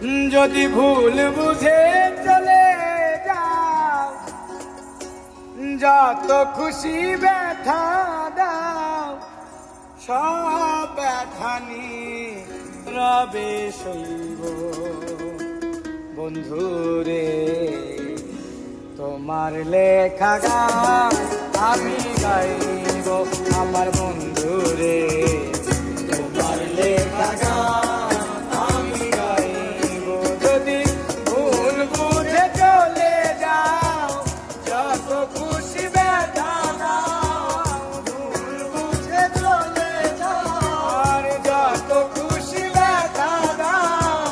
যদি ভুল বুঝে চলে যাও, যত খুশি ব্যথা দাও, সব ব্যথা নিয়ে রবে সইব। বন্ধুরে তোমার লেখা গান আমি গাইব, আমার বন্ধুরে তোমার লেখা গান আমি গাইব। যদি ভুল বুঝে চলে যাও, যত খুশি ব্যথা দাও, ভুল বুঝে চলে যাও, আর যত খুশি ব্যথা দাও,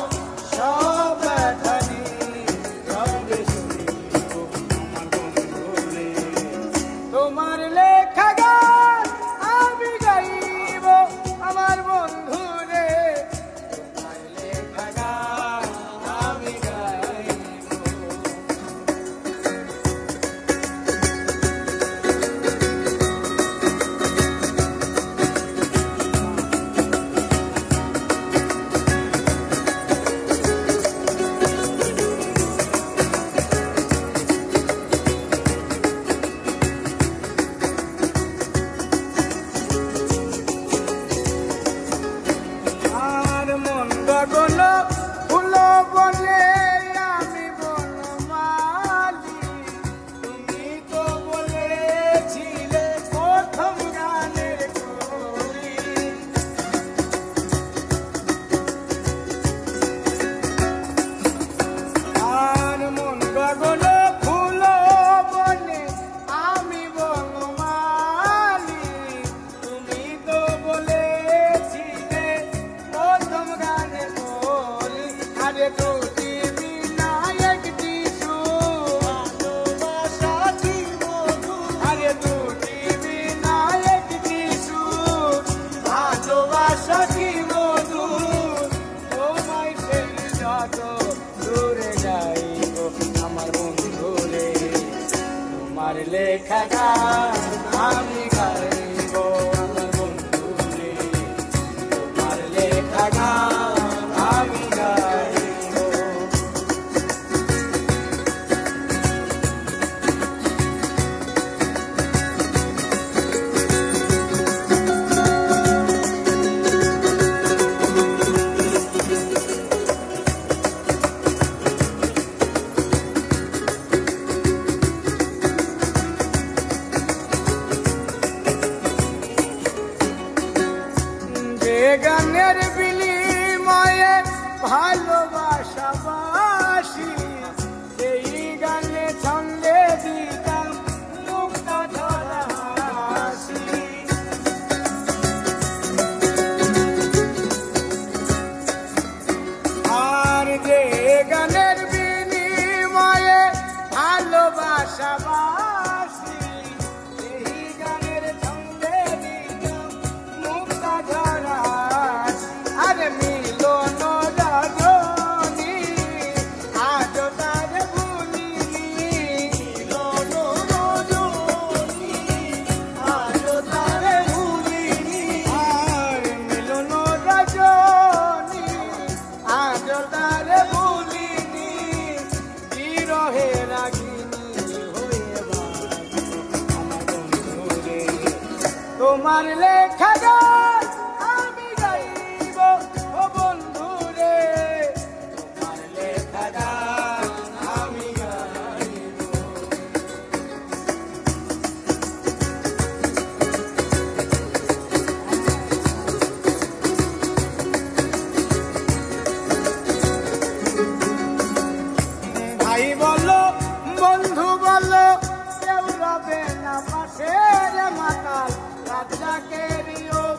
সব ব্যথা নিয়ে রবে সইব। আমার বন্ধুরে তোমার লেখা গান আমি গাইব, আমার বন্ধুরে তোমার লেখা গান আমি গাইব। আর মন গগন ফুল বলে আমি বনমালী, তুমি তো বলেছিলে প্রথম গানের কলি। আর মন গগন ফুল বলে আমি বনমালী, তুমি তো বলেছিলে প্রথম গানে বলি। আরে দুটি বিনায়ক যিশু ভালোবাসা কি মধুর, আরে দুটি বিনায়ক যিশু ভালোবাসা কি মধুর। তোমায় ছেড়ে যত দূরে যাইব, আমার বন্ধুরে তোমার লেখা গান আমি গাইব, আমার বন্ধুরে তোমার লেখা গান আমি গাইব। যে গানের বিনিময়ে ভালোবাসা বাসি, সেই গানে ছন্দে দিতাম মুক্তা ধরা হাসি। আর যে গানের বিনিময়ে ভালোবাসা বাসি, সেই গানের ছন্দে দিতাম মুক্তা ধরা হাসি। আরে মিলন রজনী আজ তার ভুলিনি, মিলন রজনী আজ তার ভুলিনি। আর মিলন রজনী আজ তার ভুলিনি, বিরহে রাগিনী হয়ে বাঁচব, আমার বন্ধুরে তোমার লেখা গান আমি গাইব। ও বন্ধুরে তোমার লেখা গান আমি গাইব। ভাই বলো বন্ধু বলো, কেউ রবে না পাশে রে মাতাল, রাজাকের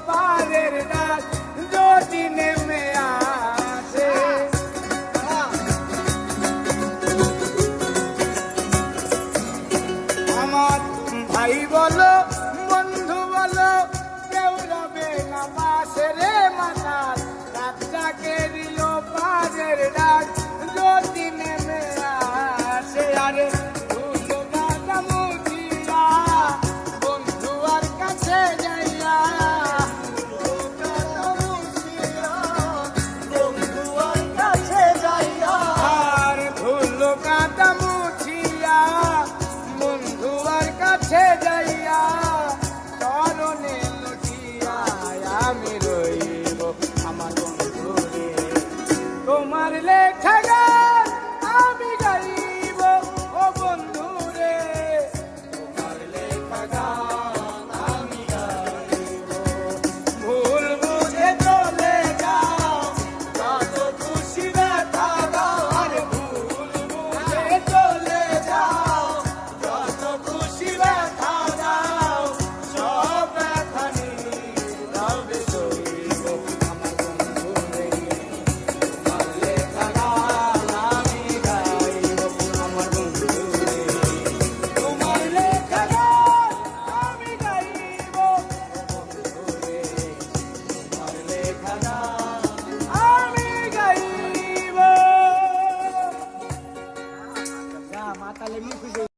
পারের ডাক যদি নেমে আসে। আমার ভাই বলো বন্ধু বলো, কেউ রবে না পাশে রে মাতাল, রাজাকের পারের ডাক যদি নেমে আসে। আরে দুটো দাদা মুজিয়া বন্ধু আর কাছে যাইয়া, দুটো দাদা মুজিয়া বন্ধু আর কাছে যাইয়া। মাতাল এমনি খুশি